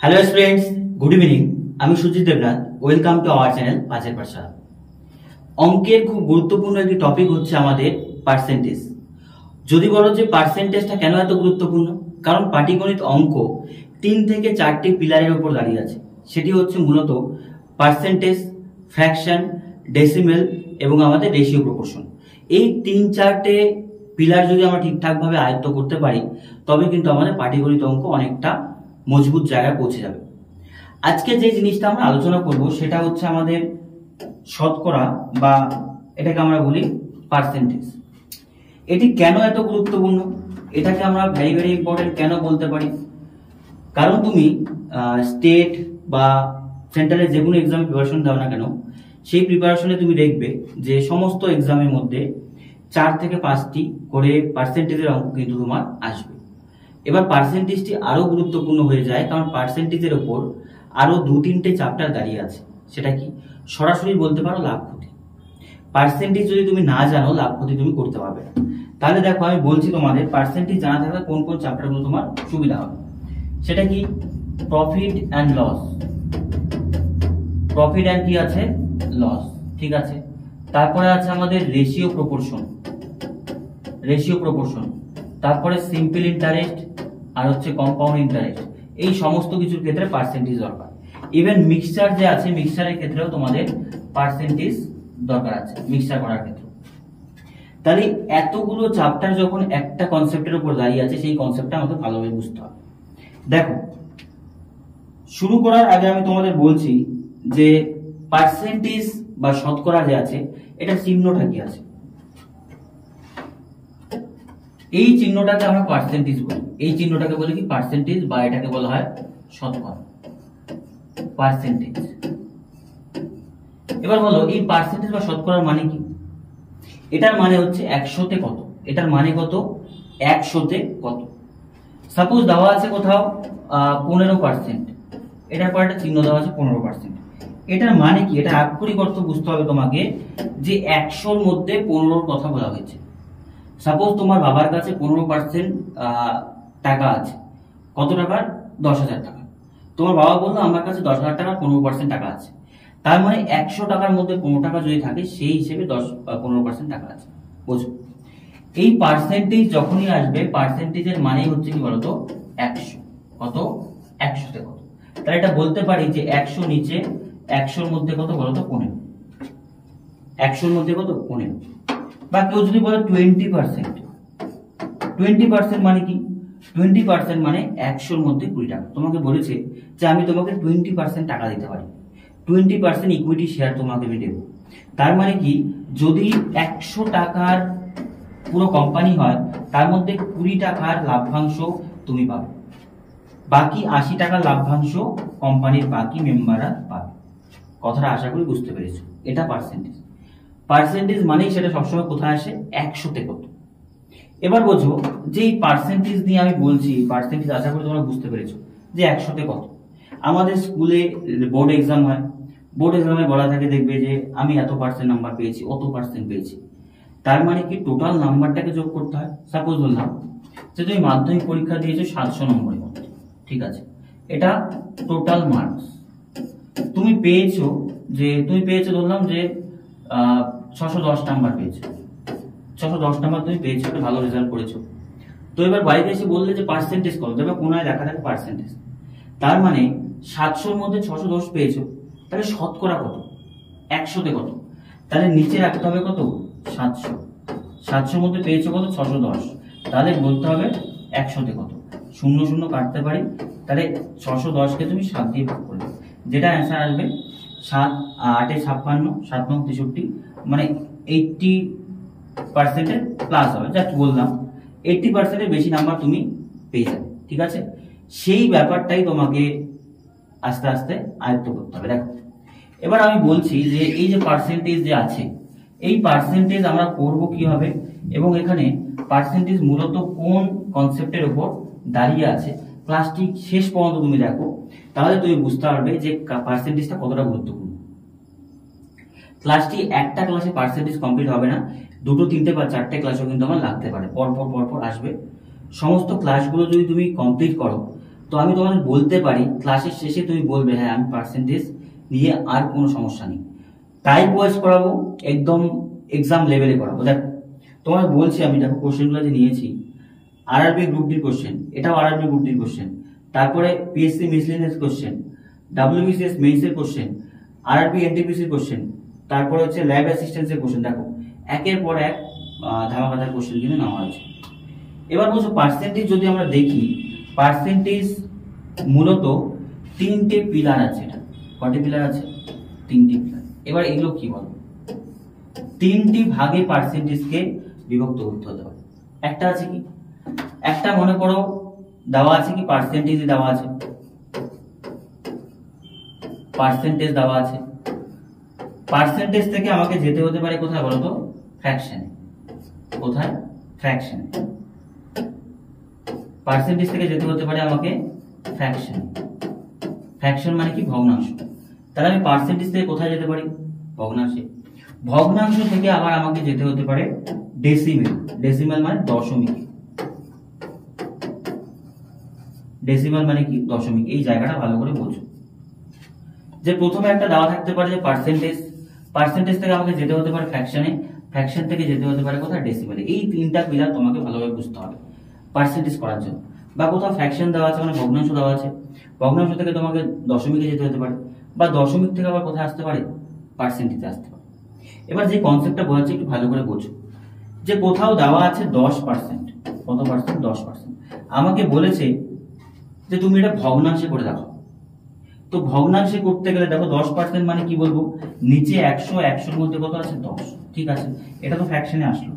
Hello students, good evening. আমি Sujit Debnath. Welcome to our channel পাঁচের পাঠশালা। অঙ্কের খুব গুরুত্বপূর্ণ একটি টপিক হচ্ছে আমাদের পার্সেন্টেজ। যদি বলো যে পার্সেন্টেজটা কেন এত গুরুত্বপূর্ণ, কারণ পাটিগণিত অঙ্ক 3 থেকে 4টি পিলারের উপর দাঁড়িয়ে আছে। সেটি হচ্ছে মূলত পার্সেন্টেজ, ফ্র্যাকশন, ডেসিমেল এবং আমাদের রেশিও প্রপোর্শন। এই 3-4টে পিলার যদি আমরা ঠিকঠাকভাবে আয়ত্ত করতে পারি, তবে কিন্তু আমাদের পাটিগণিত অঙ্ক অনেকটা মজবুত জায়গায় পৌঁছে যাবে। আজকে যে জিনিসটা আমরা আলোচনা করব সেটা হচ্ছে আমাদের শতকরা, বা এটাকে আমরা বলি পার্সেন্টেজ। এটি কেন এত গুরুত্বপূর্ণ, এটাকে আমরা ভেরি ভেরি ইম্পর্টেন্ট কেন বলতে পারি? কারণ তুমি স্টেট বা সেন্ট্রালে যে কোনো এক্সামে প্রিপারেশন দাও না কেন, সেই প্রিপারেশনে তুমি দেখবে যে সমস্ত এক্সামের মধ্যে 4 থেকে 5টি করে পার্সেন্টেজের অঙ্ক কিন্তু তোমার আসবে। এবার পার্সেন্টেজটি আরো গুরুত্বপূর্ণ হয়ে যায়, কারণ পার্সেন্টেজের ওপর আরো 2-3টে চ্যাপ্টার দাঁড়িয়ে আছে। সেটা কি? সরাসরি বলতে পারো লাভ ক্ষতি। পার্সেন্টেজ যদি তুমি না জানো, লাভ ক্ষতি তুমি করতে পারবে না। তাহলে দেখো, আমি বলছি তোমাদের পার্সেন্টেজ জানা থাকলে কোন কোন চ্যাপ্টারগুলো তোমার সুবিধা হবে। সেটা কি? Profit and loss. Profit and কি আছে? লস। ঠিক আছে। তারপরে আছে আমাদের রেশিও প্রপোর্শন। Ratio proportion. তারপরে সিম্পল ইন্টারেস্ট আর হচ্ছে কম্পাউন্ড ইন্টারেস্ট। এই সমস্ত কিছুর ক্ষেত্রে পার্সেন্টেজ দরকার। ইভেন মিক্সচার যে আছে, মিক্সচারের ক্ষেত্রেও তোমাদের পার্সেন্টেজ দরকার আছে, মিক্সচার করার ক্ষেত্রে। তাহলে এতগুলো চ্যাপ্টার যখন একটা কনসেপ্টের উপর দাঁড়িয়ে আছে, সেই কনসেপ্টটা আমাদের ভালোভাবে বুঝতে হবে। দেখো, শুরু করার আগে আমি তোমাদের বলছি যে পার্সেন্টেজ বা শতকরা যে আছে, এটা চিহ্নটা কি আছে? এই চিহ্নটাকে আমরা পার্সেন্টেজ বলি। এই চিহ্নটাকে বলে কি? পার্সেন্টেজ, বা এটাকে বলা হয় শতকরা, পার্সেন্টেজ। এবার বলো, এই পার্সেন্টেজ বা শতকরার মানে কি? এটার মানে হচ্ছে 100তে কত। এটার মানে কত? 100তে কত। সাপোজ দেওয়া আছে কোথাও 15%, এটার পর একটা চিহ্ন দেওয়া আছে 15%। এটার মানে কি? এটা আক্ষরিক অর্থ বুঝতে হবে তোমাকে, যে 100র মধ্যে 15র কথা বলা হয়েছে। সাপোজ তোমার বাবার কাছে 15% টাকা আছে। কত টাকার? 10,000 টাকা। তোমার বাবা বললো আমার কাছে 10,000 টাকার 15% টাকা আছে। তার মানে 100 টাকার মধ্যে 15 টাকা যদি থাকে, সেই হিসেবে 15% টাকা আছে। বুঝো? এই পার্সেন্টেজ যখনই আসবে, পার্সেন্টেজের মানেই হচ্ছে কি বলতো? 100। কত? 100তে কত। তাহলে এটা বলতে পারি যে 100 নিচে 100র মধ্যে কত বলতো? 15। 100র মধ্যে কত? 15। বা কেউ যদি বলে 20%, 20% মানে কি? 20% মানে 100র মধ্যে 20 টাকা। তোমাকে বলেছে যে আমি তোমাকে 20% টাকা দিতে পারি, 20% ইকুইটি শেয়ার তোমাকে আমি দেবো। তার মানে কি? যদি 100 টাকার পুরো কোম্পানি হয়, তার মধ্যে 20 টাকার লাভ্যাংশ তুমি পাবে, বাকি 80 টাকার লাভ্যাংশ কোম্পানির বাকি মেম্বাররা পাবে। কথাটা আশা করি বুঝতে পেরেছো। এটা পার্সেন্টেজ। পার্সেন্টেজ মানেই সেটা সবসময় কোথায় আসে? 100তে কত। এবার বোঝো যে এই পার্সেন্টেজ নিয়ে আমি বলছি, পার্সেন্টেজ আশা করি তোমরা বুঝতে পেরেছো যে 100তে কত। আমাদের স্কুলে বোর্ড এক্সাম হয়, বোর্ড এক্সামে বলা থাকে, দেখবে যে আমি এত পার্সেন্ট নাম্বার পেয়েছি, অত পার্সেন্ট পেয়েছি। তার মানে কি? টোটাল নাম্বারটাকে যোগ করতে হয়। সাপোজ বললাম যে তুমি মাধ্যমিক পরীক্ষা দিয়েছো 700 নম্বরের মধ্যে, ঠিক আছে, এটা টোটাল মার্কস। তুমি পেয়েছো ধরলাম যে 610 নাম্বার পেয়েছো। 610 নাম্বার তুমি পেয়েছো, একটা ভালো রেজাল্ট করেছো। তো এবার বাড়িতে এসে বললে যে পার্সেন্টেজ কত, তবে কোনায় দেখা থাকে পার্সেন্টেজ। তার মানে 700র মধ্যে 610 পেয়েছো, তাহলে শতকরা কত? 100তে কত। তাহলে নিচে রাখতে হবে কত? 700। 700র মধ্যে পেয়েছো কত? 610। তাহলে বলতে হবে 100তে কত। 0 0 কাটতে পারি, তাহলে 610কে তুমি 7 দিয়ে ভাগ করবে, যেটা অ্যান্সার আসবে 7 8 56, 7 9 63, মানে 80% প্লাস হবে। জাস্ট বললাম 80% বেশি নাম্বার তুমি পেয়ে যাবে। ঠিক আছে, সেই ব্যাপারটাই তোমাকে আস্তে আস্তে আয়ত্ত করতে হবে। দেখো, এবার আমি বলছি যে এই যে পার্সেন্টেজ যে আছে, এই পার্সেন্টেজ আমরা করব কিভাবে, এবং এখানে পার্সেন্টেজ মূলত কোন কনসেপ্টের উপর দাঁড়িয়ে আছে, ক্লাসটি শেষ পর্যন্ত তুমি দেখো, তাহলে তুমি বুঝতে পারবে যে পার্সেন্টেজটা কতটা গুরুত্বপূর্ণ। ক্লাসটি একটা ক্লাসে পার্সেন্টেজ কমপ্লিট হবে না, 2, 3 বা 4টে ক্লাসও কিন্তু আমার লাগতে পারে, পরপর আসবে। সমস্ত ক্লাসগুলো যদি তুমি কমপ্লিট করো, তো আমি তোমাদের বলতে পারি ক্লাসের শেষে তুমি বলবে হ্যাঁ আমি পার্সেন্টেজ নিয়ে আর কোনো সমস্যা নেই, টাইপ ওয়াইজ করাবো, একদম এক্সাম লেভেলে করাবো। দেখ তোমার বলছি আমি, দেখো কোশ্চেনগুলো যে নিয়েছি, আরআরবি গ্রুপ ডির কোশ্চেন, এটাও আরআরবি গ্রুপ ডির কোশ্চেন, তারপরে পিএসসি মিসলেনিয়াস কোশ্চেন, ডাব্লিউবিসিএস মেইনসের কোশ্চেন, আরআরবি এনটিপিসির কোশ্চেন, তারপরে হচ্ছে ল্যাব অ্যাসিস্ট্যান্সের কোশ্চেন। দেখো একের পর এক ধামাকাদার কোশ্চেন কিন্তু নেওয়া হয়েছে। এবার বলছো পার্সেন্টেজ যদি আমরা দেখি, পার্সেন্টেজ মূলত তিনটে পিলার আছে। এটা কয়টি পিলার আছে? তিনটি পিলার। এবার এগুলো কি বলবো? তিনটি ভাগে পার্সেন্টেজকে বিভক্ত করতে হতে পারে। একটা আছে কি, একটা মনে করো দেওয়া আছে কি পার্সেন্টেজ দেওয়া আছে, পার্সেন্টেজ দেওয়া আছে, পার্সেন্টেজ থেকে আমাকে যেতে হতে পারে কোথায় বলতো? ফ্র্যাকশনে। কোথায়? ফ্র্যাকশনে। পার্সেন্টেজ থেকে যেতে হতে পারে আমাকে ফ্র্যাকশন। ফ্র্যাকশন মানে কি? ভগ্নাংশ। তাহলে আমি পার্সেন্টেজ থেকে কোথায় যেতে পারি? ভগ্নাংশে। ভগ্নাংশ থেকে আবার আমাকে যেতে হতে পারে ডেসিমেল। ডেসিমেল মানে দশমিক। ডেসিমেল মানে কি? দশমিক। এই জায়গাটা ভালো করে বোঝো যে প্রথমে একটা দেওয়া থাকতে পারে যে পার্সেন্টেজ, পার্সেন্টেজ থেকে আমাকে যেতে হতে পারে ফ্র্যাকশনে, ফ্র্যাকশন থেকে যেতে হতে পারে কোথায়? ডেসিমেলে। এই তিনটা পিলার তোমাকে ভালোভাবে বুঝতে হবে পার্সেন্টেজ করার জন্য। বা কোথাও ফ্র্যাকশন দেওয়া আছে মানে ভগ্নাংশ দেওয়া আছে, ভগ্নাংশ থেকে তোমাকে দশমিকে যেতে হতে পারে, বা দশমিক থেকে আবার কোথায় আসতে পারে? পার্সেন্টেজে আসতে পারে। এবার যে কনসেপ্টটা বোঝাচ্ছি একটু ভালো করে বোঝো, যে কোথাও দেওয়া আছে 10%, কত পার্সেন্ট? 10%। আমাকে বলেছে যে তুমি এটা ভগ্নাংশে করে দেখো। তো ভগ্নাংশে করতে গেলে দেখো 10% মানে কি বলবো? নিচে 100, 100-র মধ্যে কত আছে? 10। ঠিক আছে, এটা তো ফ্র্যাকশনে আসলো।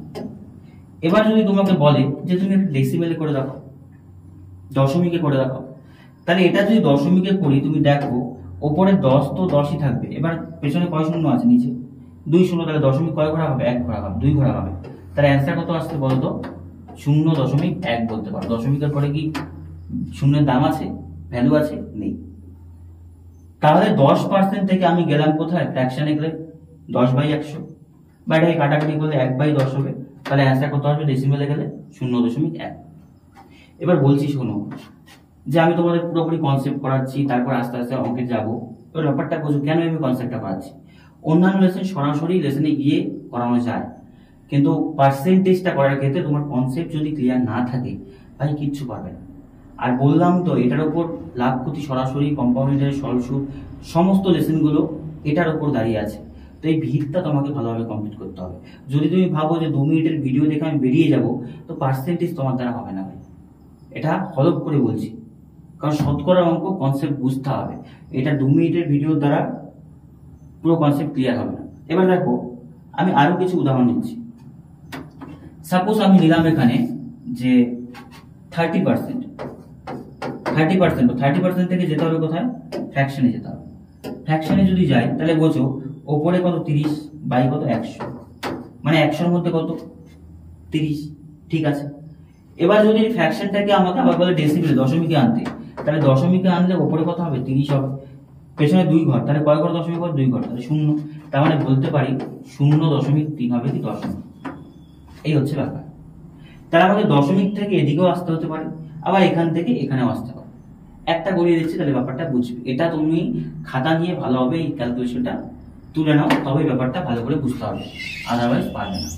এবার যদি তোমাকে বলে যে তুমি একটা ডেসিমেলে করে দেখো, দশমিকে করে দেখো, তাহলে এটা যদি দশমিকে করি তুমি দেখো ওপরে 10 তো 10ই থাকবে, এবার পেছনে কয় শূন্য আছে? নিচে 2 শূন্য, তাহলে দশমিক কয় ঘোরা হবে? 1 ঘোরা হবে, 2 ঘোরা হবে। তাহলে অ্যান্সার কত আসছে বলতো? 0.1 বলতে পারো। দশমিকের পরে কি শূন্যের দাম আছে? ভ্যালু আছে? নেই। তাহলে 10% থেকে আমি গেলাম কোথায়? ফ্র্যাকশনে গেলে 10/100, বা এটাকে কাটাকাটি করলে 1/10 হবে। তাহলে অ্যান্সার কত আসবে? ডেসিমেলে গেলে 0.1। এবার বলছি শোনো, যে আমি তোমাদের পুরোপুরি কনসেপ্ট করাচ্ছি, তারপর আস্তে আস্তে অঙ্কে যাবো। এবার ব্যাপারটা বোঝো কেন আমি কনসেপ্টটা করাচ্ছি। অন্যান্য লেসন সরাসরি লেসনে গিয়ে করানো যায়, কিন্তু পার্সেন্টেজটা করার ক্ষেত্রে তোমার কনসেপ্ট যদি ক্লিয়ার না থাকে ভাই কিচ্ছু পারবে না। আর বললাম তো এটার উপর লাভ ক্ষতি সরাসরি, কম্পাউন্ডের সরল সুদ, সমস্ত লেসনগুলো এটার উপর দাঁড়িয়ে আছে। তো এই ভিতটা তোমাকে ভালোভাবে কমপ্লিট করতে হবে। যদি তুমি ভাবো যে 2 মিনিটের ভিডিও দেখে আমি বেরিয়ে যাব, তো পার্সেন্টেজ তোমার দ্বারা হবে না ভাই, এটা হলপ করে বলছি। কারণ শতকরা অঙ্ক কনসেপ্ট বুঝতে হবে, এটা 2 মিনিটের ভিডিওর দ্বারা পুরো কনসেপ্ট ক্লিয়ার হবে না। এবার দেখো আমি আরো কিছু উদাহরণ দিচ্ছি। সাপোজ আমি নিলাম এখানে যে 30%, 30% থেকে যেতে হবে কোথায়? ফ্র্যাকশনে যেতে হবে। ফ্র্যাকশনে যদি যাই তাহলে বোঝো ওপরে কত? 30 বাই কত? 100, মানে 100-র মধ্যে কত? 30। ঠিক আছে, এবার যদি ফ্র্যাকশনটাকে আমাকে আবার বলে ডেসিমেলে, দশমিকে আনতে, তাহলে দশমিকে আনলে ওপরে কত হবে? 30 হবে, পেছনে 2 ঘর, তাহলে কয় ঘর দশমিক ঘর? 2 ঘর, তাহলে 0। তার মানে বলতে পারি 0.3 হবে কি দশমিক। এই হচ্ছে ব্যাপার। তাহলে আমাকে দশমিক থেকে এদিকেও আসতে হতে পারে, আবার এখান থেকে এখানেও আসতে পারে। একটা করিয়ে দিচ্ছি তাহলে ব্যাপারটা বুঝবে। এটা তুমি খাতা নিয়ে ভালোভাবে এই ক্যালকুলেশনটা তুলে নাও, তবে ব্যাপারটা ভালো করে বুঝতে হবে, আদারওয়াইজ পারবে না।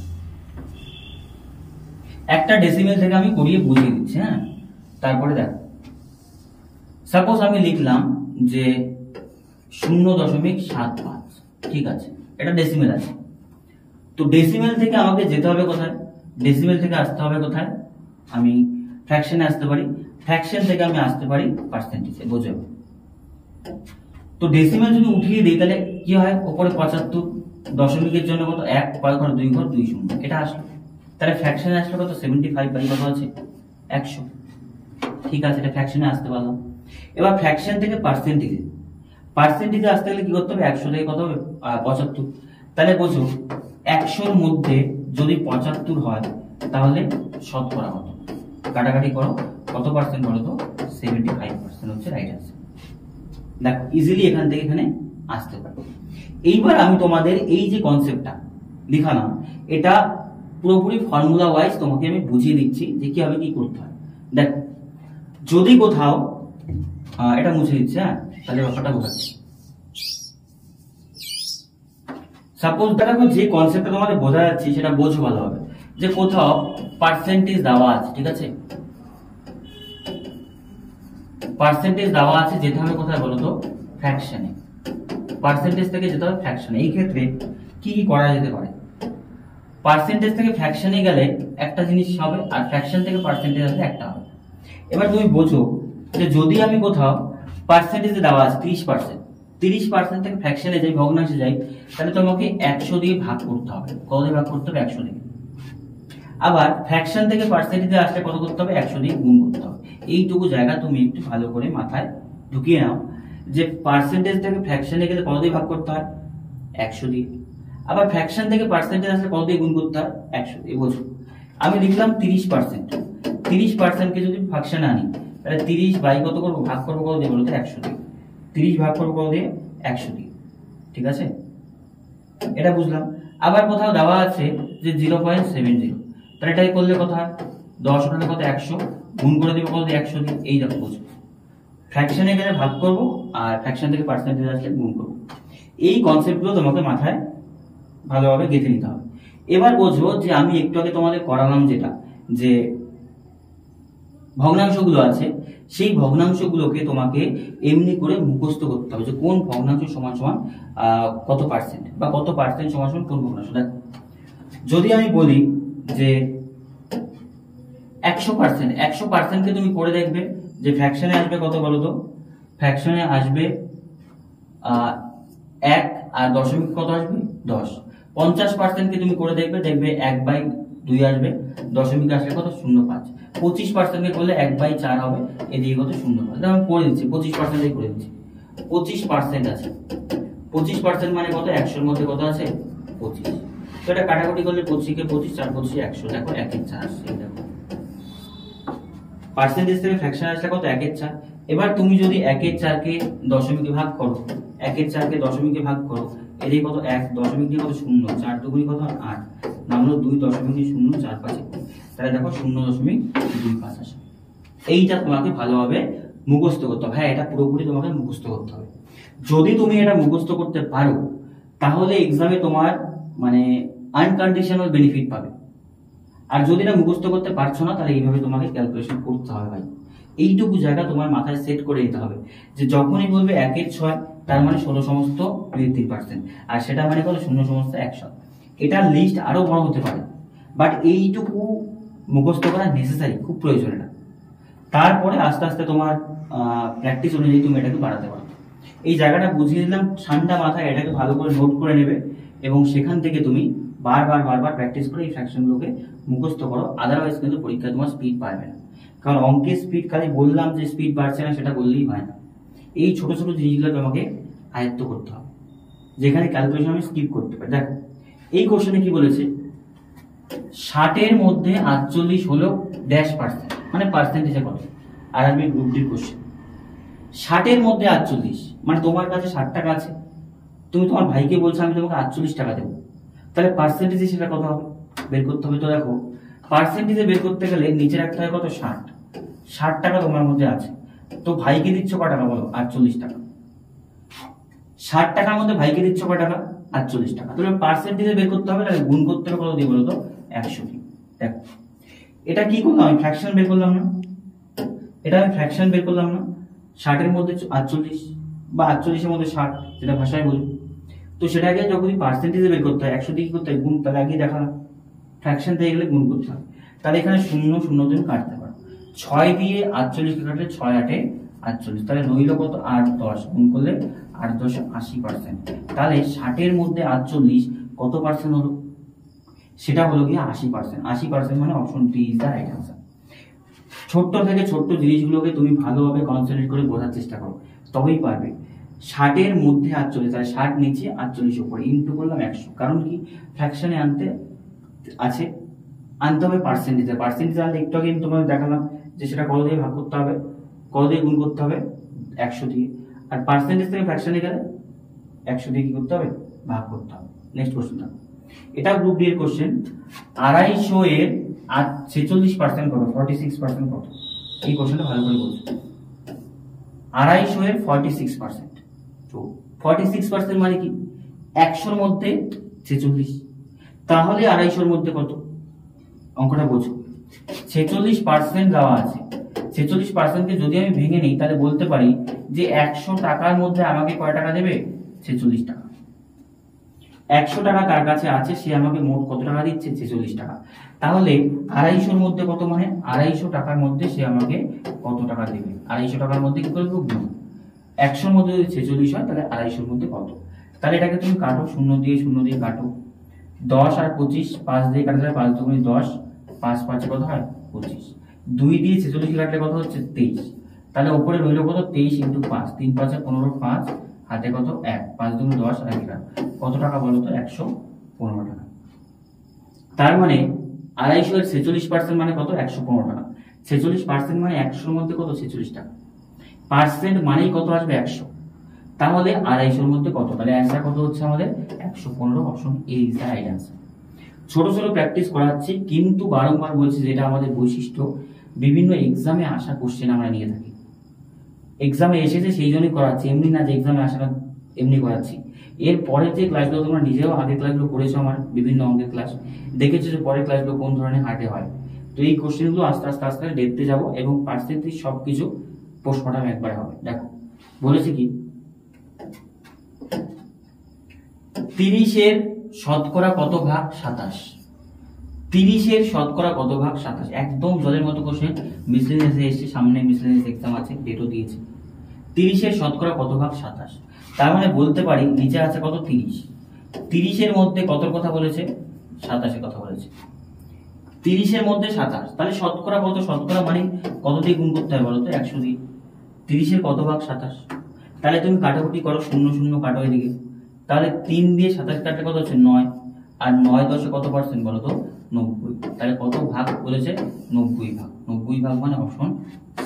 একটা ডেসিমেল থেকে আমি করিয়ে বুঝিয়ে দিচ্ছি। হ্যাঁ, তারপরে দেখো সাপোজ আমি লিখলাম যে 0.75। ঠিক আছে, এটা ডেসিমেল আছে। তো ডেসিমেল থেকে আমাকে যেতে হবে কোথায়? ডেসিমেল থেকে আসতে হবে কোথায়? আমি ফ্র্যাকশনে আসতে পারি, ফ্র্যাকশন থেকে আমি আসতে পারি পার্সেন্টেজে। বোঝো? তো ডেসিমেল যদি উঠিয়ে দিই তাহলে কি হয়? উপরে 75, দশমিকের জন্য কত? 1, কয় ঘর? 2 ঘর, 2 শূন্য, এটা আসলো। তাহলে ফ্র্যাকশনে আসলে কত? 75 বাই কত আছে? 100। ঠিক আছে, এটা ফ্র্যাকশনে আসতে পারলাম। এবার ফ্র্যাকশন থেকে পার্সেন্টেজে, পার্সেন্টেজে আসতে গেলে কি করতে হবে? 100 থেকে কত হবে? 75। তাহলে বোঝো 100-র মধ্যে যদি 75 হয় তাহলে শতকরা কত? কাটাকাটি করো, কত পার্সেন্ট বলো তো? 75% হচ্ছে রাইট আনসার। দেখো ইজিলি এখান থেকে এখানে আসতে পারে। এইবার আমি তোমাদের এই যে কনসেপ্টটা লিখালাম, এটা পুরোপুরি ফর্মুলা ওয়াইজ তোমাকে আমি বুঝিয়ে দিচ্ছি যে কিভাবে কি করতে হয়। দেখো যদি কোথাও এটা মুছে দিচ্ছি, হ্যাঁ, তাহলে ব্যাপারটা বোঝাচ্ছি। সাপোজ দেখো যে কনসেপ্টটা তোমাদের বোঝা যাচ্ছে সেটা বোঝো ভালো হবে, যে কোথাও পার্সেন্টেজ দেওয়া আছে, ঠিক আছে, পার্সেন্টেজ দেওয়া আছে, যেতে হবে কোথায় বলো তো, ফ্র্যাকশনে। পার্সেন্টেজ থেকে যেতে হবে ফ্র্যাকশনে। এই ক্ষেত্রে কি কি করা যেতে পারে? পার্সেন্টেজ থেকে ফ্র্যাকশনে গেলে একটা জিনিস হবে, আর ফ্র্যাকশন থেকে পার্সেন্টেজ আসলে একটা হবে। এবার তুমি বোঝো যে যদি আমি কোথাও পার্সেন্টেজে দেওয়া আছে 30%, 30% থেকে ফ্র্যাকশনে যাই, ভগ্নাংশে যাই, তাহলে তোমাকে 100 দিয়ে ভাগ করতে হবে। কত দিয়ে ভাগ করতে হবে? 100 দিয়ে। আবার ফ্র্যাকশন থেকে পার্সেন্টেজে আসলে কত করতে হবে? 100 দিয়ে গুণ করতে হবে। এইটুকু জায়গা তুমি একটু ভালো করে মাথায় ঢুকিয়ে নাও, যে পার্সেন্টেজ থেকে ফ্র্যাকশনে গেলে কত দিয়ে ভাগ করতে হয়? 100 দিয়ে। আবার ফ্র্যাকশন থেকে পার্সেন্টেজ আসলে কত দিয়ে গুণ করতে হয়? 100 দিয়ে। বোঝো, আমি লিখলাম 30%, 30% কে যদি ফ্র্যাকশনে আনি, তাহলে 30 বাই কত করবো? ভাগ করবো কত দিয়ে বলতো? 100 দিয়ে। 30 ভাগ করবো কত দিয়ে? 100 দিয়ে। ঠিক আছে, এটা বুঝলাম। আবার কোথাও দেওয়া আছে যে 0.70, তাহলে এটাই করলে কত হয়? 10 হলে কত? 100, গুণ করে দেবো কত দিয়ে? 100 দিয়ে। এই দেখো বুঝো, ফ্র্যাকশনে গেলে ভাগ করব, আর ফ্র্যাকশন থেকে পার্সেন্টেজ আসলে গুণ করব। এই কনসেপ্টগুলো তোমাকে মাথায় ভালোভাবে গেঁথে নিতে হবে। এবার বোঝো যে আমি একটু আগে তোমাদের করালাম যেটা, যে ভগ্নাংশগুলো আছে, সেই ভগ্নাংশগুলোকে তোমাকে এমনি করে মুখস্থ করতে হবে, যে কোন ভগ্নাংশ সমান সমান কত পার্সেন্ট, বা কত পার্সেন্ট সমান সমান কোন ভগ্নাংশ। দেখো, যদি আমি বলি যে 100%, 100%কে তুমি করে দেখবে যে ফ্র্যাকশনে আসবে কত বলো তো? ফ্র্যাকশনে আসবে 1, আর দশমিক কত আসবে? 10। 50%কে তুমি করে দেখবে, দেখবে 1/2 আসবে, দশমিক আসলে কত? 0.5। 25%কে করলে 1/4 হবে, এদিকে কত? 0.5। আমি করে দিচ্ছি, 25% করে দিচ্ছি। 25% আছে, 25% মানে কত? 100 এর মধ্যে কত আছে? 25। তো এটা কাটাকুটি করলে 25 কে 25, 4 25 100, দেখো 1/4 আসছে। দেখো পার্সেন্টেজ থেকে ফ্র্যাকশন আসলে কত? 1/4। এবার তুমি যদি 1/4 কে দশমিকে ভাগ করো, 1/4 কে দশমিকে ভাগ করো, এদিকে কত? 1, দশমিক দিয়ে কত? 0, 4 দুগুণি কত? 8, নামলো 2, দশমিক দিয়ে 0, 4 5, তাহলে দেখো 0.25 আসে। এইটা তোমাকে ভালোভাবে মুখস্থ করতে হবে। হ্যাঁ, এটা পুরোপুরি তোমাকে মুখস্থ করতে হবে। যদি তুমি এটা মুখস্থ করতে পারো, তাহলে এক্সামে তোমার মানে আনকন্ডিশনাল বেনিফিট পাবে। আর যদি এটা মুখস্থ করতে পারছো না, তাহলে এইভাবে তোমাকে ক্যালকুলেশন করতে হবে ভাই। এইটুকু জায়গা তোমার মাথায় সেট করে দিতে হবে, যে যখনই বলবে 1/6, তার মানে 16 সমস্ত 3%, আর সেটা মানে কত? 0 সমস্ত 100। এটার লিস্ট আরো বড় হতে পারে, বাট এইটুকু মুখস্থ করা নেসেসারি, খুব প্রয়োজন এটা। তারপরে আস্তে আস্তে তোমার প্র্যাকটিস অনুযায়ী তুমি এটাকে বাড়াতে পারো। এই জায়গাটা বুঝিয়ে দিলাম, ঠান্ডা মাথায় এটাকে ভালো করে নোট করে নেবে, এবং সেখান থেকে তুমি বারবার বারবার প্র্যাকটিস করে এই ফ্র্যাকশনগুলোকে মুখস্থ করো। আদারওয়াইজ কিন্তু পরীক্ষায় তোমার স্পিড পাবে না। কারণ অঙ্কের স্পিড খালি বললাম যে স্পিড বাড়ছে না, সেটা বললেই হয় না। এই ছোট ছোট জিনিসগুলোকে আমাকে আয়ত্ত করতে হবে, যেখানে ক্যালকুলেশন আমি স্কিপ করতে পারি। দেখো এই কোশ্চেনে কি বলেছে? 60 এর মধ্যে 48 হলো %, মানে পার্সেন্টেজে কত? আর আমি গ্রুপ ডির কোশ্চেন, 60 এর মধ্যে 48, মানে তোমার কাছে 60 টাকা আছে, তুমি তোমার ভাইকে বলছো আমি তোমাকে 48 টাকা দেবো, তাহলে পার্সেন্টেজে সেটা কত হবে? বের করতে হবে। তো দেখো, পার্সেন্টেজে বের করতে গেলে নিচে রাখতে হয় কত? 60 টাকা তোমার মধ্যে আছে, তো ভাইকে দিচ্ছ ক টাকা বলো? 48 টাকা। 60 টাকার মধ্যে ভাইকে দিচ্ছ ক টাকা? 48 টাকা। তাহলে পার্সেন্টেজে বের করতে হবে, তাহলে গুণ করতে হবে কত দিয়ে বলো তো? 100 দিয়ে। দেখো এটা কি করলাম? আমি ফ্র্যাকশন বের করলাম না, এটা আমি ফ্র্যাকশন বের করলাম না। 60 এর মধ্যে 48 বা 48 এর মধ্যে 60, যেটা ভাষায় বলি, তো সেটাকে যখন পার্সেন্টেজে বের করতে হয় 100 দিয়ে কি করতে হয়? গুণ। তাহলে আগে দেখালাম ফ্র্যাকশন থেকে গেলে গুণ করতে হয়। তাহলে এখানে 0 0 তুমি কাটতে পারো। 6 দিয়ে 48 কে কাটলে 6 8 48, তাহলে রইল কত? 8 10, গুণ করলে 8 10 80%। তাহলে 60 এর মধ্যে 48 কত পার্সেন্ট হলো? সেটা হলো গিয়ে 80%। 80% মানে option D is the right answer. ছোট্ট থেকে ছোট্ট জিনিসগুলোকে তুমি ভালোভাবে কনসেন্ট্রেট করে বোঝার চেষ্টা করো, তবেই পারবে। 60 এর মধ্যে 48, তাহলে 60 নিচে 48 উপরে, ইনটু করলাম 100। কারণ কি? ফ্র্যাকশনে আনতে হবে পার্সেন্টেজে। পার্সেন্টেজ আনতে একটু আগে তোমাকে দেখালাম যে সেটা কত দিয়ে ভাগ করতে হবে, কত দিয়ে গুণ করতে হবে? 100 দিয়ে। আর পার্সেন্টেজ থেকে ফ্র্যাকশনে গেলে 100 দিয়ে কি করতে হবে? ভাগ করতে হবে। নেক্সট কোশ্চেন দেখো, এটা গ্রুপ ডি এর কোশ্চেন। 250 এর 46% কত? 46% কত? এই কোশ্চেনটা ভালো করে বলছো। 250 এর 46%। তো 46% মানে কি 100-র মধ্যে 46, তাহলে 250-র মধ্যে কত? অঙ্কটা বোঝো। 46% দেওয়া আছে, 46%কে যদি আমি ভেঙে নিই তাহলে বলতে পারি যে 100 টাকার মধ্যে আমাকে কয় টাকা দেবে? 46 টাকা। 100 টাকা তার কাছে আছে, সে আমাকে মোট কত টাকা দিচ্ছে? 46 টাকা। তাহলে 250-র মধ্যে কত, মানে 250 টাকার মধ্যে সে আমাকে কত টাকা দেবে? 250 টাকার মধ্যে কি করবো? গুণ। 100-র মধ্যে যদি 46 হয় তাহলে 250-র মধ্যে কত? তাহলে এটাকে তুমি কাটো, 0 দিয়ে কাটো। 10 আর 25 5 দিয়ে কাটা যায়, 5 দুগুণে 10, 5 5 কত হয়? 25। 2 দিয়ে 46 কাটলে কত হচ্ছে? 23। তাহলে উপরে রইল কত? 23 × 5, 3 5 15, 5 হাতে কত? 1, 5 দুগুণে 10 আর 1 কত টাকা বলো তো? 115 টাকা। তার মানে 250 এর 46% মানে কত? 115 টাকা। 46% মানে 100-র মধ্যে কত? 46 টাকা। পার্সেন্ট মানেই কত আসবে? 100। তাহলে 250-র মধ্যে কত? তাহলে অ্যান্সার কত হচ্ছে আমাদের? 115। Option A is the right answer. ছোট ছোট প্র্যাকটিস করাচ্ছি, কিন্তু বারংবার বলছি যেটা আমাদের বৈশিষ্ট্য, বিভিন্ন এক্সামে আসা কোশ্চেন আমরা নিয়ে থাকি। এক্সামে এসেছে সেই জন্যই করাচ্ছি, এমনি না যে এক্সামে আসা না এমনি করাচ্ছি। এর পরের যে ক্লাসগুলো তোমরা নিজেও আগের ক্লাসগুলো করেছো, আমার বিভিন্ন অঙ্কের ক্লাস, দেখেছো যে পরের ক্লাসগুলো কোন ধরনের হার্টে হয়। তো এই কোশ্চেনগুলো আস্তে আস্তে আস্তে দেখতে যাবো, এবং পার্সেন্টেজ সবকিছু পোস্টমর্টম একবারে হবে। দেখো বলেছি কি, 30-এর শতকরা কত ভাগ? 27। 30-এর শতকরা কত ভাগ? 27। একদম জলের মতো কোশ্চেন, মিসলেনিয়াসে এসেছে, সামনে মিসলেনিয়াস এক্সাম আছে, ডেটও দিয়েছে। 30-এর শতকরা কত ভাগ? 27। তার মানে বলতে পারি নিচে আছে কত? 30। 30-এর মধ্যে কতর কথা বলেছে? 27-এর কথা বলেছে। 30-এর মধ্যে 27, তাহলে শতকরা কত? শতকরা মানে কত দিয়ে গুণ করতে হবে বলো তো? 100 দিয়ে। 30-এর কত ভাগ? 27। তাহলে তুমি কাটাকুটি করো, 0 0 কাটো এদিকে, তাহলে 3 দিয়ে 27 কাটলে কত হচ্ছে? 9। আর 9 10-এ কত পার্সেন্ট বলো তো? 90। তাহলে কত ভাগ বলেছে? 90 ভাগ। 90 ভাগ মানে অপশন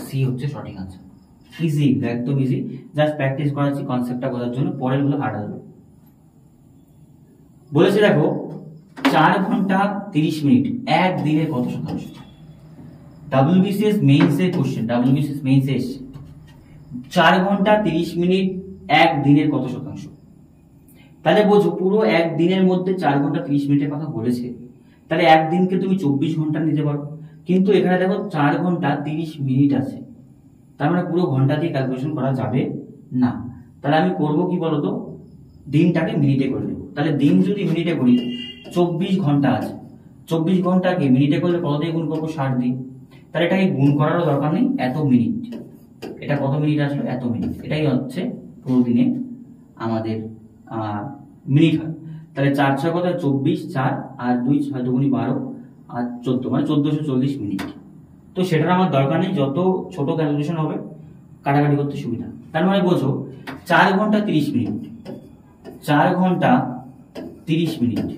সি হচ্ছে সঠিক আনসার। ইজি, একদম ইজি, জাস্ট প্র্যাকটিস করাচ্ছি কনসেপ্টটা বোঝার জন্য, পরের গুলো হার্ড আসবে। বলেছে দেখো 4 ঘন্টা 30 মিনিট এক দিনের কত শতাংশ? WBCS মেইনস এর কোশ্চেন, WBCS মেইনস এ এসেছে। 4 ঘন্টা 30 মিনিট এক দিনের কত শতাংশ? তাহলে বোঝো পুরো এক দিনের মধ্যে 4 ঘন্টা 30 মিনিটের কথা বলেছে, তাহলে একদিনকে তুমি 24 ঘন্টা নিতে পারো, কিন্তু এখানে দেখো 4 ঘন্টা 30 মিনিট আছে, তার মানে পুরো ঘন্টা দিয়ে ক্যালকুলেশন করা যাবে না। তাহলে আমি করব কি বলতো? দিনটাকে মিনিটে করে দেবো। তাহলে দিন যদি মিনিটে করি, 24 ঘন্টা আছে, 24 ঘন্টাকে মিনিটে করলে কত দিয়ে গুণ করবো? 60 দিয়ে। তাহলে এটাকে গুণ করারও দরকার নেই, এত মিনিট। এটা কত মিনিট আসলো? এত মিনিট। এটাই হচ্ছে পুরো দিনে আমাদের মিনিট হয়। তাহলে 4 6 কত? 24, 4 আর 2 6 দুগুণি 12 আর 14, মানে 1440 মিনিট। তো সেটার আমার দরকার নেই, যত ছোট ক্যালকুলেশন হবে কাটাকাটি করতে সুবিধা। তার মানে বোঝো 4 ঘন্টা 30 মিনিট, 4 ঘন্টা 30 মিনিট,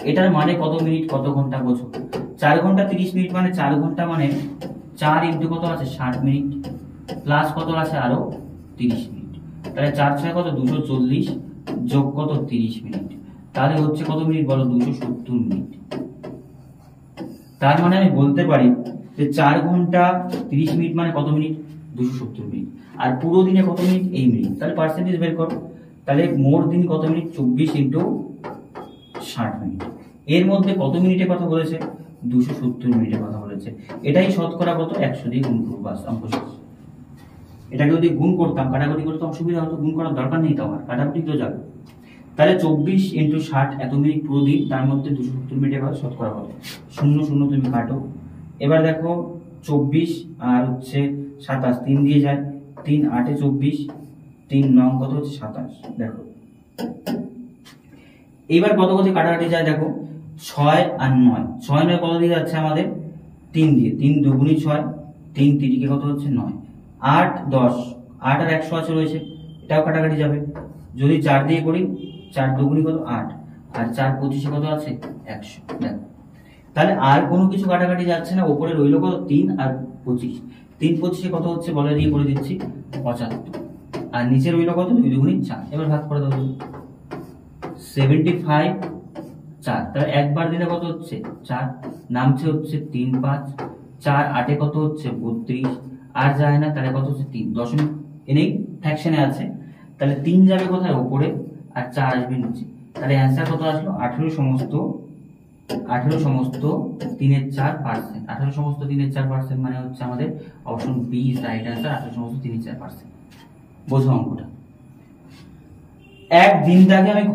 এটার মানে কত মিনিট কত ঘন্টা? বোঝো 4 ঘন্টা 30 মিনিট মানে 4 ঘন্টা মানে 4 ইন্টু কত আছে? 60 মিনিট, প্লাস কত আছে? আরো 30 মিনিট। তাহলে 4 6 কত? 240 যোগ কত? 30 মিনিট। তাহলে হচ্ছে কত মিনিট বলো? 270 মিনিট। তার মানে আমি বলতে পারি যে 4 ঘন্টা 30 মিনিট মানে কত মিনিট? 270 মিনিট। আর পুরো দিনে কত মিনিট? এই মিনিট। তাহলে পার্সেন্টেজ বের করো। তাহলে মোট দিন কত মিনিট? 24 into 60 minute. এর মধ্যে কত মিনিটের কথা বলেছে? 270 মিনিটের কথা বলেছে। এটাই শতকরা কত? 100 দিয়ে গুণ করবো, বাস অঙ্ক শেষ। এটাকে যদি গুণ করতাম, কাটাকুটি করতে অসুবিধা হতো, গুণ করার দরকার নেই তো আমার, কাটাকুটি তো যাবে। তাহলে 24 ইন্টু 60 এত মিনিট পুরো দিন, তার মধ্যে 270 মিনিটের কথা শতকরা কত? 0 0 তুমি কাটো। এবার দেখো 24 আর হচ্ছে 27, 3 দিয়ে যায়, 3 8 24, 3 9 কত হচ্ছে? 27। দেখো এবার কত কত কাটাকাটি যায়, দেখো 6 আর 9, 6 9 কত দিয়ে যাচ্ছে আমাদের? 3 দিয়ে, 3 দুগুণি 6, 3 3 কত হচ্ছে? 9, 8 10, 8 আর 100 আছে রয়েছে, এটাও কাটাকাটি যাবে। যদি 4 দিয়ে করি, 4 দুগুণি কত? 8, আর 4 25 কত আছে? 100। দেখো তাহলে আর কোনো কিছু কাটাকাটি যাচ্ছে না, উপরে রইল কত? 3 আর 25, 3 25 কত হচ্ছে? বলে দিয়ে করে দিচ্ছি 75, আর নিচে রইল কত? 2 দুগুণি 4। এবার ভাগ করে দেবো, 75 4, তাহলে একবার দিলে কত হচ্ছে? 4, নামছে হচ্ছে 3 5, 4 8 কত হচ্ছে? 32, আর যায় না, তাহলে কত হচ্ছে? 3 দশমিক এনেই ফ্র্যাকশনে আছে, তাহলে 3 যাবে কোথায় উপরে আর 4 আসবে নিচে, তাহলে অ্যান্সার কত আসলো 18 সমস্ত 3/4%। 18 সমস্ত 3/4% মানে হচ্ছে আমাদের option B is right answer, 18 সমস্ত 3/4%। বোঝো অঙ্কটা। এক দিনটাকে আমি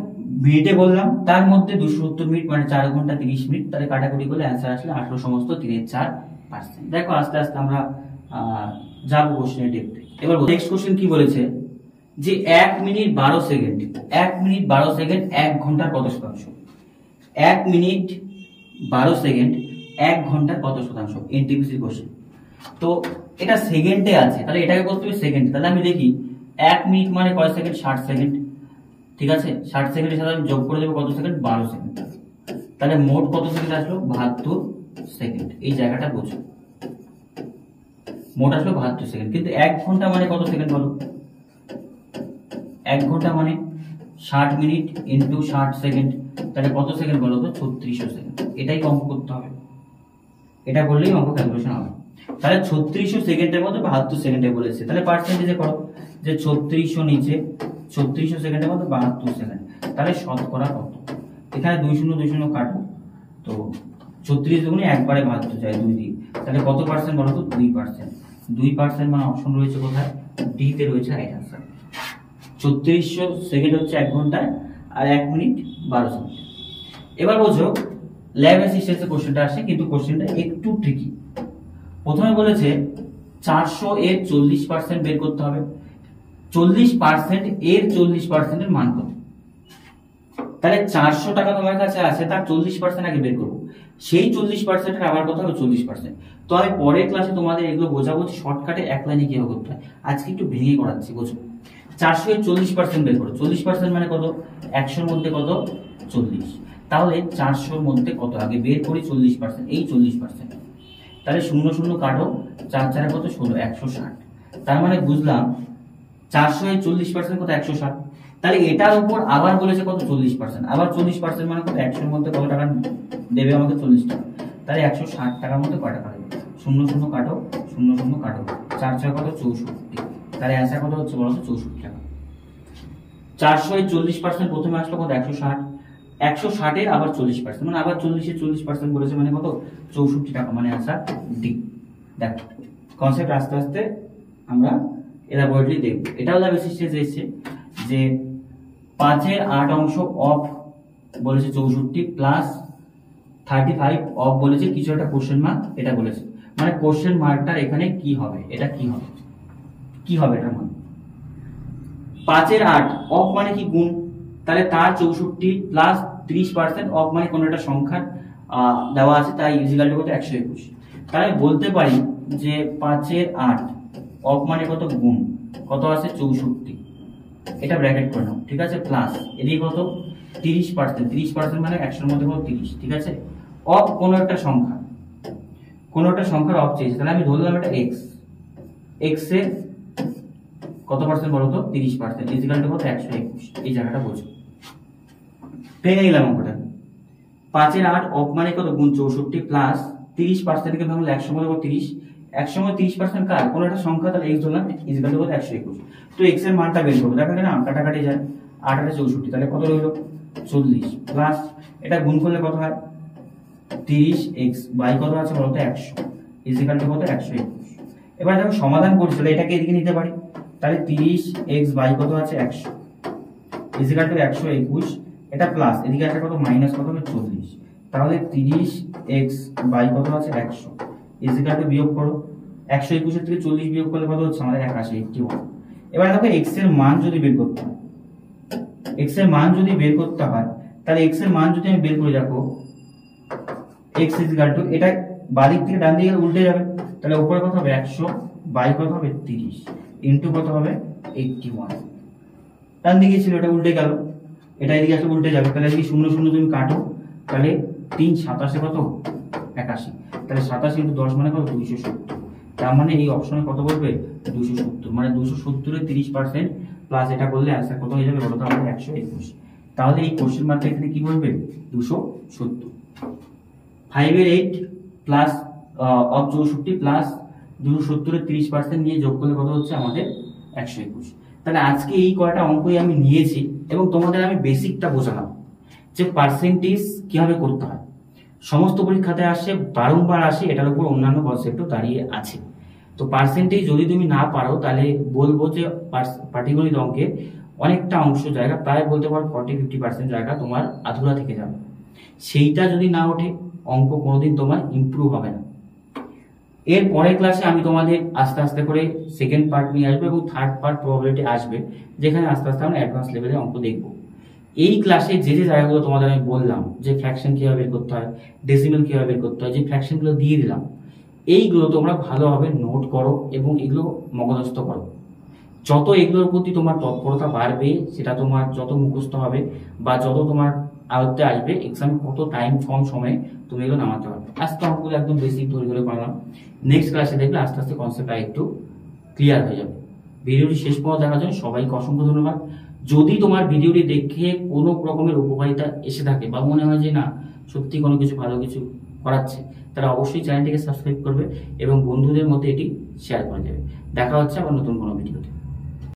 মিনিটে বললাম, তার মধ্যে 270 মিনিট মানে 4 ঘন্টা 30 মিনিট, তাহলে কাটাকুটি করলে অ্যান্সার আসলে 18 সমস্ত 3/4%। দেখো আস্তে আস্তে আমরা যাবো কোশ্চেনের ডেপথে। এবার নেক্সট কোশ্চেন কি বলেছে যে 1 মিনিট 12 সেকেন্ড 1 মিনিট 12 সেকেন্ড 1 ঘন্টার কত শতাংশ? 1 মিনিট 12 সেকেন্ড 1 ঘন্টার কত শতাংশ? NTPC question. তো এটা সেকেন্ডে আছে, তাহলে এটাকে করতে হবে সেকেন্ড। তাহলে আমি দেখি 1 মিনিট মানে কয় সেকেন্ড? 60 সেকেন্ড, ঠিক আছে। 60 সেকেন্ডের সাথে আমি যোগ করে দেবো কত সেকেন্ড? 12 সেকেন্ড। তাহলে মোট কত সেকেন্ড আসলো? 72 সেকেন্ড। এই জায়গাটা বোঝো, মোট আসলো 72 সেকেন্ড। কিন্তু 1 ঘন্টা মানে কত সেকেন্ড বলো? 1 ঘন্টা মানে 60 মিনিট ইন্টু 60 সেকেন্ড, তাহলে কত সেকেন্ড বলো তো? 3600 সেকেন্ড। এটাই অঙ্ক করতে হবে, এটা করলেই অঙ্ক ক্যালকুলেশন হবে। তাহলে 3600 সেকেন্ডের মধ্যে 72 সেকেন্ডে বলেছে, তাহলে পার্সেন্টেজে করো যে 3600 নিচে 3600 সেকেন্ডের মধ্যে 72 সেকেন্ড, তাহলে শতকরা কত? এখানে 2 শূন্য কাটো, তো 36 দুগুণে একবারে 72 যায় 2 দিয়ে, তাহলে কত পার্সেন্ট বলো তো? 2%। 2% মানে অপশন রয়েছে কোথায়? ডি তে রয়েছে রাইট আনসার। 3600 সেকেন্ড হচ্ছে 1 ঘন্টায়, আর 1 মিনিট 12 সেকেন্ড। এবার বোঝো ল্যাব অ্যাসিস্ট্যান্সের কোশ্চেনটা আসে, কিন্তু কোশ্চেনটা একটু ট্রিকি। প্রথমে বলেছে 400 এর 40% বের করতে হবে। 40% এর 40% এর মান কত? তাহলে 400 টাকা তোমার কাছে আছে, তার 40% আগে বের করবো। সেই 40% এর আবার কত হবে? 40%। তো আমি পরের ক্লাসে তোমাদের এগুলো বোঝাবো শর্টকাটে এক লাইনে কিভাবে করতে হয়। আজকে একটু ভেঙে করাচ্ছি, বোঝো। 400 এর 40% বের করো। 40% মানে কত? 100 এর মধ্যে কত? 40। তাহলে 400 এর মধ্যে কত আগে বের করি? 40%, এই 40%। তাহলে 0 0 কাটো, 4 4 কত? 16, 160। তার মানে বুঝলাম 400 এর 40% কত? 160। তাহলে এটার উপর আবার বলেছে কত? 40%। আবার 40% মানে কত? 100 এর মধ্যে কত টাকা দেবে আমাকে? 40 টাকা। তাহলে 160 টাকার মধ্যে কয় টাকা দেবে? 0 0 কাটো, 0 0 কাটো, 4 6 কত? 64। তাহলে অ্যান্সার কত হচ্ছে বলো তো? 64 টাকা। 400 এর 40% প্রথমে আসলো কত? 160। 160 এর আবার 40% মানে আবার 40 এর 40% বলেছে মানে কত? 64 টাকা, মানে অ্যান্সার ডি। দেখো কনসেপ্ট আস্তে আস্তে আমরা এলাবোরেটলি দেখব। এটাও যা বেশি স্টেজ এসেছে যে 5 এর 8 অংশ অফ বলেছে 64 প্লাস 35 অফ বলেছে কিছু একটা কোশ্চেন মার্ক, এটা বলেছে মানে কোশ্চেন মার্কটার এখানে কি হবে? এটা কি হবে? কি হবে এটা মানে 5 এর 8 অফ মানে কি? গুণ। তাহলে তার 64 প্লাস 30% অফ মানে কোন একটা সংখ্যা দেওয়া আছে, তাই ইজিক্যাল টু কত? 121। তাহলে বলতে পারি যে 5 এর 8 অফ মানে কত? গুণ, কত আছে? 64। এটা ব্র্যাকেট করে নাও, ঠিক আছে। প্লাস এদিকে কত? 30%। 30% মানে 100 এর মধ্যে কত? 30, ঠিক আছে। অফ কোন একটা সংখ্যা, কোন একটা সংখ্যার অফ চেয়েছে, তাহলে আমি ধরলাম এটা x। x এর কত পার্সেন্ট বলো তো? 30%। ইজিক্যাল টু কত? 121। এই জায়গাটা বোঝো, পেয়ে গেলাম অঙ্কটা। 5 এর 8 অফ মানে কত? গুণ 64 প্লাস 30% কে ভাঙলে 100 মধ্যে কত? 30। 100 মধ্যে 30% কার? কোন একটা সংখ্যা, তাহলে x ধরলাম, ইজিক্যাল টু কত? 121। তো x এর মানটা বের করব। দেখো এখানে কাটাকাটি যায়, 8 আর 64, তাহলে কত রইল? 40 প্লাস এটা গুণ করলে কত হয়? 30x বাই কত আছে বলতো? 100 ইজিক্যাল টু কত? 121। এবার যখন সমাধান করছি তাহলে এটাকে এদিকে নিতে পারি, তাহলে 30x বাই কত আছে? 100 ইজিক্যাল টু 121। এটা প্লাস এদিকে একটা কত? মাইনাস কত হবে? 40। তাহলে 30x বাই কত আছে? 100 ইজিক্যাল টু বিয়োগ করো, 121 এর থেকে 40 বিয়োগ করলে কত হচ্ছে আমাদের? 81। এবার দেখো x এর মান যদি বের করতে হয়, x এর মান যদি বের করতে হয়, তাহলে x এর মান যদি আমি বের করে রাখো, x ইজিক্যাল টু এটা বাদিক থেকে ডান দিকে উল্টে যাবে, তাহলে উপরে কত হবে? 100 বাই কত হবে? 30 ইনটু কত হবে? 81। ডান দিকে ছিল, এটা উল্টে গেল, এটা এদিকে আসলে উল্টে যাবে, তাহলে এদিকে 0 0 তুমি কাটো, তাহলে 3 27 কত? 81। তাহলে 27 ইনটু 10 মানে কত? 270। তার মানে এই অপশনে কত বলবে? 270। মানে 270 এর 30% প্লাস এটা করলে आंसर কত হয়ে যাবে বলো তো? আমাদের 121। তাহলে এই কোশ্চেন মার্কে এখানে কি বলবে? 270। 5 এর 8 প্লাস অফ 64 প্লাস 270 এর 30% নিয়ে যোগ করলে কত হচ্ছে আমাদের? 121। তাহলে আজকে এই কয়টা অঙ্কই আমি নিয়েছি এবং তোমাদের আমি বেসিকটা বোঝালাম যে পার্সেন্টেজ কিভাবে করতে হয়। সমস্ত পরীক্ষাতে আসে, বারংবার আসে, এটার উপর অন্যান্য কনসেপ্টও দাঁড়িয়ে আছে। তো পার্সেন্টেজ যদি তুমি না পারো তাহলে বলবো যে পাটিগণিত অঙ্কে অনেকটা অংশ জায়গা, প্রায় বলতে পারো 40-50% জায়গা তোমার আধুরা থেকে যাবে। সেইটা যদি না ওঠে অঙ্ক কোনোদিন তোমার ইমপ্রুভ হবে না। এর পরের ক্লাসে আমি তোমাদের আস্তে আস্তে করে সেকেন্ড পার্ট নিয়ে আসবো এবং থার্ড পার্ট প্রবাবিলিটি আসবে, যেখানে আস্তে আস্তে আমরা অ্যাডভান্স লেভেলের অঙ্ক দেখবো। এই ক্লাসে যে যে জায়গাগুলো তোমাদের আমি বললাম যে ফ্র্যাকশন কিভাবে বের করতে হয়, ডেসিমেল কিভাবে বের করতে হয়, যে ফ্র্যাকশনগুলো দিয়ে দিলাম, এইগুলো তোমরা ভালোভাবে নোট করো এবং এগুলো মগজস্থ করো। যত এগুলোর প্রতি তোমার তৎপরতা বাড়বে, সেটা তোমার যত মুখস্থ হবে বা যত তোমার আয়ত্তে আসবে, এক্সামে কত টাইম কম সময়ে তুমি এগুলো নামাতে পারবে। আজকে অঙ্কগুলো একদম বেসিক ধরে ধরে করলাম, নেক্সট ক্লাসে দেখবে আস্তে আস্তে কনসেপ্টটা একটু ক্লিয়ার হয়ে যাবে। ভিডিওটি শেষ পর্যন্ত দেখার জন্য সবাইকে অসংখ্য ধন্যবাদ। যদি তোমার ভিডিওটি দেখে কোনো রকমের উপকারিতা এসে থাকে বা মনে হয় যে না সত্যি কোনো কিছু ভালো কিছু করাচ্ছে, তারা অবশ্যই চ্যানেলটিকে সাবস্ক্রাইব করবে এবং বন্ধুদের মধ্যে এটি শেয়ার করে দেবে। দেখা হচ্ছে আবার নতুন কোনো ভিডিওতে।